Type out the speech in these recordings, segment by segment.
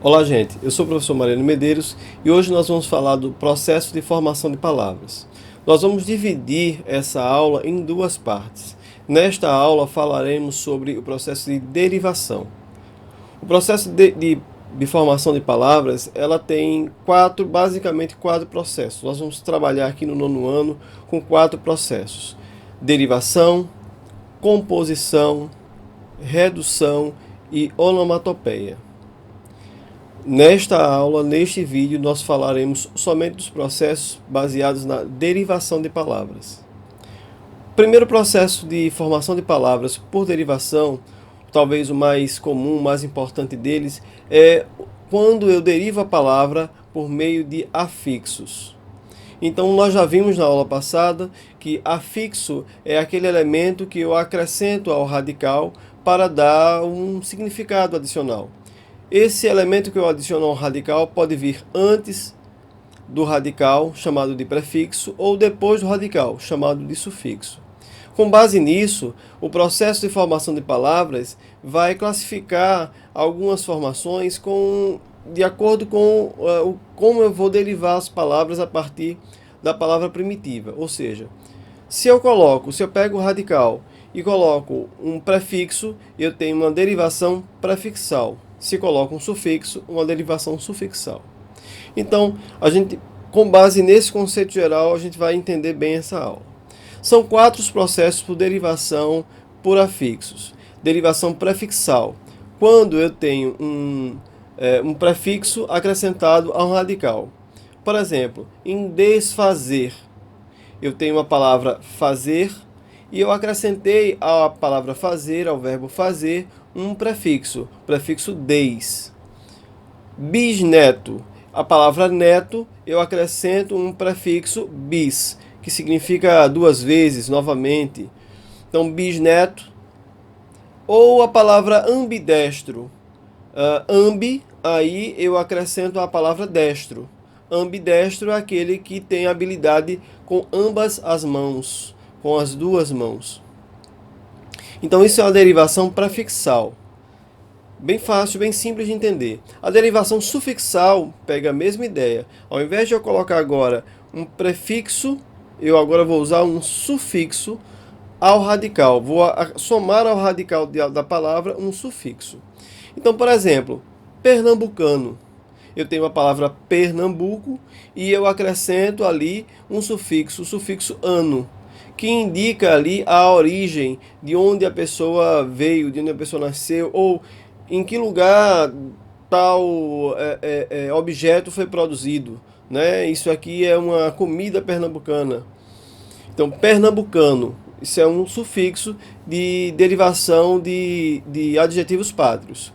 Olá, gente. Eu sou o professor Mariano Medeiros e hoje nós vamos falar do processo de formação de palavras. Nós vamos dividir essa aula em duas partes. Nesta aula falaremos sobre o processo de derivação. O processo de formação de palavras, ela tem basicamente quatro processos. Nós vamos trabalhar aqui no nono ano com quatro processos: derivação, composição, redução e onomatopeia. Nesta aula, neste vídeo, nós falaremos somente dos processos baseados na derivação de palavras. O primeiro processo de formação de palavras por derivação, talvez o mais comum, o mais importante deles, é quando eu derivo a palavra por meio de afixos. Então, nós já vimos na aula passada que afixo é aquele elemento que eu acrescento ao radical para dar um significado adicional. Esse elemento que eu adiciono ao radical pode vir antes do radical, chamado de prefixo, ou depois do radical, chamado de sufixo. Com base nisso, o processo de formação de palavras vai classificar algumas formações de acordo com como eu vou derivar as palavras a partir da palavra primitiva. Ou seja, se eu pego o radical e coloco um prefixo, eu tenho uma derivação prefixal. Se coloca um sufixo, uma derivação sufixal. Então, com base nesse conceito geral, a gente vai entender bem essa aula. São quatro os processos por derivação por afixos. Derivação prefixal, quando eu tenho um prefixo acrescentado a um radical. Por exemplo, em desfazer, eu tenho a palavra fazer e eu acrescentei à palavra fazer, ao verbo fazer, um prefixo des. Bisneto, a palavra neto, eu acrescento um prefixo bis, que significa duas vezes, novamente. Então, bisneto. Ou a palavra ambidestro. Ambi, aí eu acrescento a palavra destro. Ambidestro é aquele que tem habilidade com ambas as mãos, com as duas mãos. Então isso é uma derivação prefixal. Bem fácil, bem simples de entender. A derivação sufixal pega a mesma ideia. Ao invés de eu colocar agora um prefixo, eu agora vou usar um sufixo ao radical. Vou somar ao radical da palavra um sufixo. Então, por exemplo, pernambucano. Eu tenho a palavra Pernambuco e eu acrescento ali um sufixo, o sufixo ano, que indica ali a origem, de onde a pessoa veio, de onde a pessoa nasceu, ou em que lugar tal objeto foi produzido. Né? Isso aqui é uma comida pernambucana. Então, pernambucano, isso é um sufixo de derivação de adjetivos pátrios.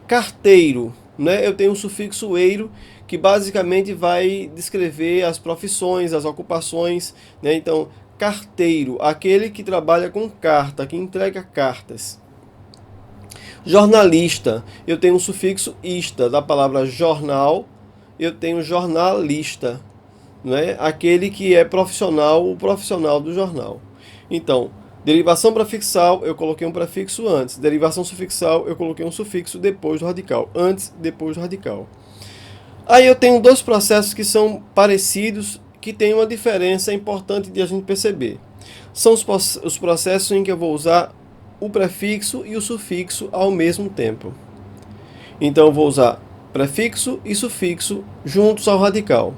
Carteiro, né? Eu tenho um sufixo eiro, que basicamente vai descrever as profissões, as ocupações, né? Então, carteiro, aquele que trabalha com carta, que entrega cartas. Jornalista, eu tenho um sufixo ista, da palavra jornal, eu tenho jornalista, né? Aquele que é profissional, o profissional do jornal. Então, derivação prefixal, eu coloquei um prefixo antes. Derivação sufixal, eu coloquei um sufixo depois do radical. Antes, depois do radical. Aí eu tenho dois processos que são parecidos, que têm uma diferença importante de a gente perceber. São os processos em que eu vou usar o prefixo e o sufixo ao mesmo tempo. Então eu vou usar prefixo e sufixo juntos ao radical.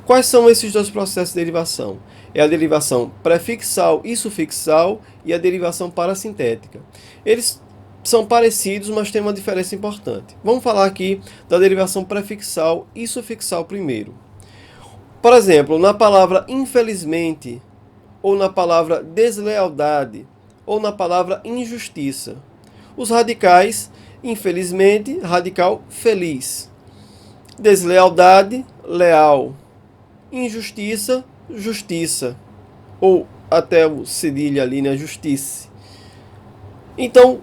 Quais são esses dois processos de derivação? É a derivação prefixal e sufixal e a derivação parasintética. Eles são parecidos, mas têm uma diferença importante. Vamos falar aqui da derivação prefixal e sufixal primeiro. Por exemplo, na palavra infelizmente, ou na palavra deslealdade, ou na palavra injustiça. Os radicais, infelizmente, radical feliz. Deslealdade, leal. Injustiça, justiça. Ou até o cedilha ali, né? Justiça. Então,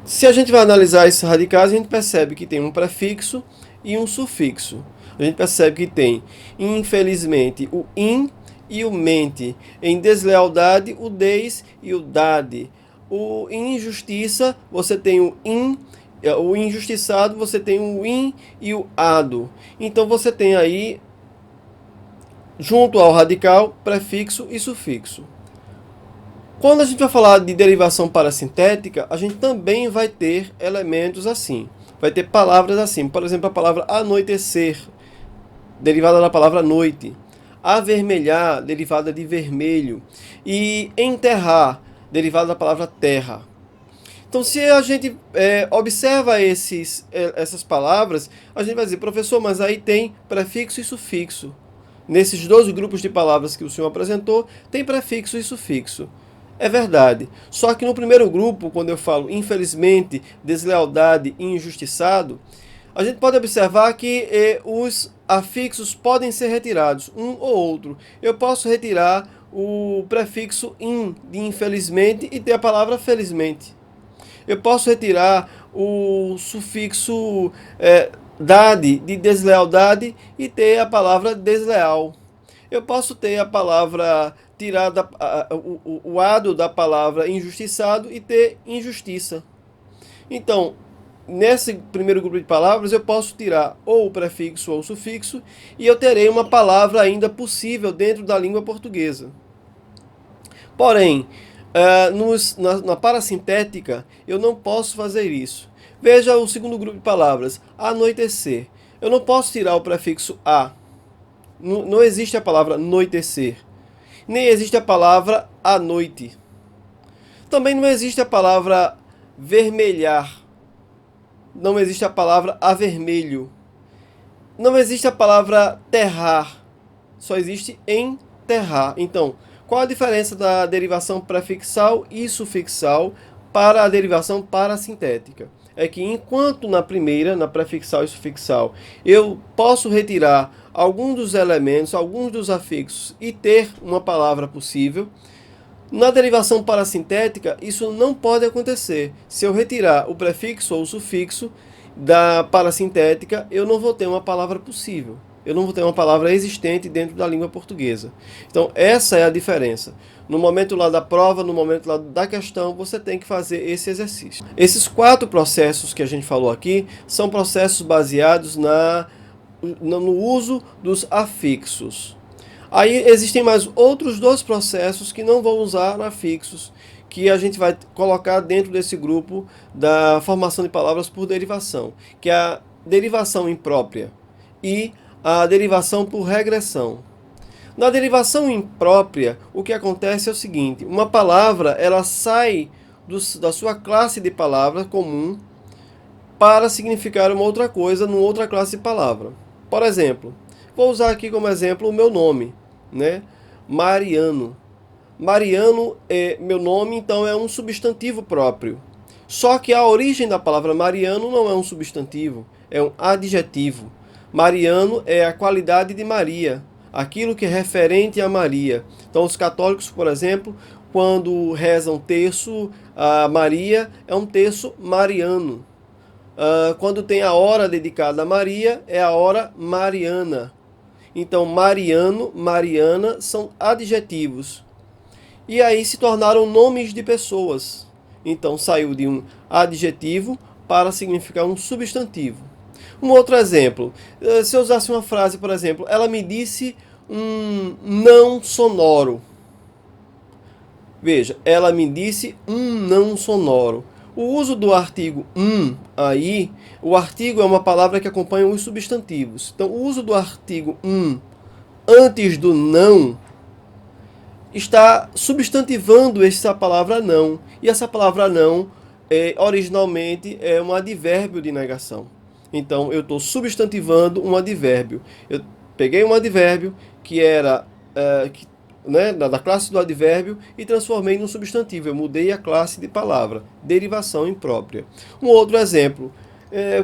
se a gente vai analisar esses radicais, a gente percebe que tem um prefixo e um sufixo. A gente percebe que tem, infelizmente, o in e o mente. Em deslealdade, o des e o dade. Em injustiça, você tem o in o injustiçado, você tem o in e o ado. Então você tem aí, junto ao radical, prefixo e sufixo. Quando a gente vai falar de derivação parasintética, a gente também vai ter elementos assim. Vai ter palavras assim. Por exemplo, a palavra anoitecer, derivada da palavra noite. Avermelhar, derivada de vermelho. E enterrar, derivada da palavra terra. Então, se a gente observa essas palavras, a gente vai dizer, professor, mas aí tem prefixo e sufixo. Nesses dois grupos de palavras que o senhor apresentou, tem prefixo e sufixo. É verdade. Só que no primeiro grupo, quando eu falo infelizmente, deslealdade e injustiçado, a gente pode observar que os afixos podem ser retirados, um ou outro. Eu posso retirar o prefixo in, de infelizmente, e ter a palavra felizmente. Eu posso retirar o sufixo dade, de deslealdade, e ter a palavra desleal. Eu posso ter a palavra tirada, o ado da palavra injustiçado, e ter injustiça. Então, nesse primeiro grupo de palavras, eu posso tirar ou o prefixo ou o sufixo, e eu terei uma palavra ainda possível dentro da língua portuguesa. Porém, na parasintética, eu não posso fazer isso. Veja o segundo grupo de palavras, anoitecer. Eu não posso tirar o prefixo a. Não existe a palavra anoitecer. Nem existe a palavra à noite. Também não existe a palavra vermelhar. Não existe a palavra avermelho. Não existe a palavra terrar. Só existe enterrar. Então, qual a diferença da derivação prefixal e sufixal para a derivação parasintética? É que enquanto na primeira, na prefixal e sufixal, eu posso retirar alguns dos elementos, alguns dos afixos e ter uma palavra possível, na derivação parasintética isso não pode acontecer. Se eu retirar o prefixo ou o sufixo da parasintética, eu não vou ter uma palavra possível. Eu não vou ter uma palavra existente dentro da língua portuguesa. Então, essa é a diferença. No momento lá da prova, no momento lá da questão, você tem que fazer esse exercício. Esses 4 processos que a gente falou aqui são processos baseados no uso dos afixos. Aí existem mais outros 2 processos que não vão usar afixos, que a gente vai colocar dentro desse grupo da formação de palavras por derivação, que é a derivação imprópria e a derivação por regressão. Na derivação imprópria, o que acontece é o seguinte: uma palavra ela sai da sua classe de palavra comum para significar uma outra coisa numa outra classe de palavra. Por exemplo, vou usar aqui como exemplo o meu nome, né? Mariano. Mariano é meu nome, então é um substantivo próprio. Só que a origem da palavra Mariano não é um substantivo, é um adjetivo. Mariano é a qualidade de Maria, aquilo que é referente a Maria. Então, os católicos, por exemplo, quando rezam terço a Maria, é um terço mariano. Quando tem a hora dedicada a Maria, é a hora mariana. Então, Mariano, Mariana são adjetivos. E aí se tornaram nomes de pessoas. Então, saiu de um adjetivo para significar um substantivo. Um outro exemplo, se eu usasse uma frase, por exemplo, ela me disse um não sonoro. Veja, ela me disse um não sonoro. O uso do artigo aí, o artigo é uma palavra que acompanha os substantivos. Então, o uso do artigo antes do não está substantivando essa palavra não. E essa palavra não, originalmente, é um advérbio de negação. Então, eu estou substantivando um advérbio. Eu peguei um advérbio que era da classe do advérbio e transformei num substantivo. Eu mudei a classe de palavra. Derivação imprópria. Um outro exemplo.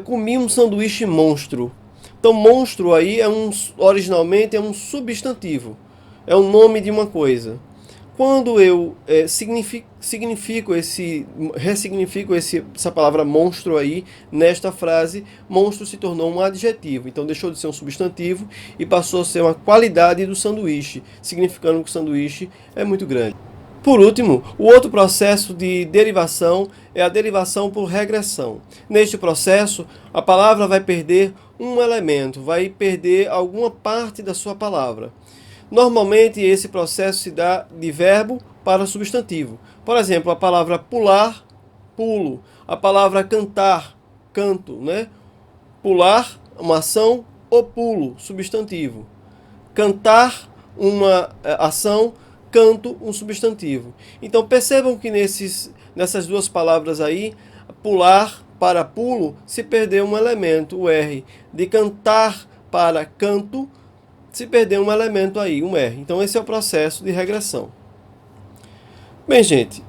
Comi um sanduíche monstro. Então, monstro aí originalmente é um substantivo. É o nome de uma coisa. Quando eu ressignifico essa palavra monstro aí, nesta frase, monstro se tornou um adjetivo. Então deixou de ser um substantivo e passou a ser uma qualidade do sanduíche, significando que o sanduíche é muito grande. Por último, o outro processo de derivação é a derivação por regressão. Neste processo, a palavra vai perder um elemento, vai perder alguma parte da sua palavra. Normalmente, esse processo se dá de verbo para substantivo. Por exemplo, a palavra pular, pulo. A palavra cantar, canto, né? Pular, uma ação, o pulo, substantivo. Cantar, uma ação, canto, um substantivo. Então percebam que nessas duas palavras aí, pular para pulo, se perdeu um elemento, o R. De cantar para canto, se perdeu um elemento aí, um R. Então esse é o processo de regressão. Bem, gente,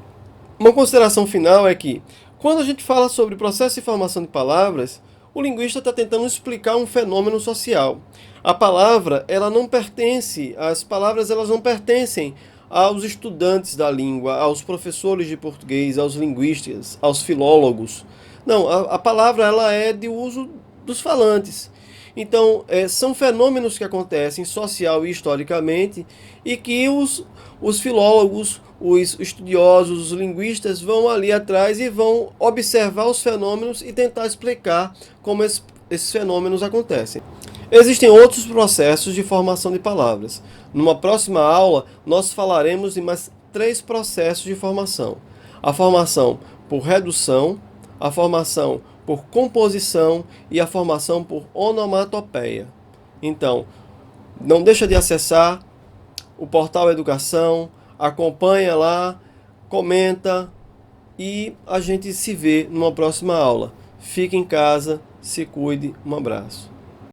uma consideração final é que, quando a gente fala sobre processo de formação de palavras, o linguista está tentando explicar um fenômeno social. A palavra, ela não pertence, as palavras elas não pertencem aos estudantes da língua, aos professores de português, aos linguistas, aos filólogos. Não, a palavra ela é de uso dos falantes. Então, são fenômenos que acontecem social e historicamente e que os filólogos, os estudiosos, os linguistas vão ali atrás e vão observar os fenômenos e tentar explicar como esses fenômenos acontecem. Existem outros processos de formação de palavras. Numa próxima aula, nós falaremos de mais 3 processos de formação. A formação por redução, a formação por composição e a formação por onomatopeia. Então, não deixa de acessar o portal Educação, acompanha lá, comenta e a gente se vê numa próxima aula. Fique em casa, se cuide, um abraço.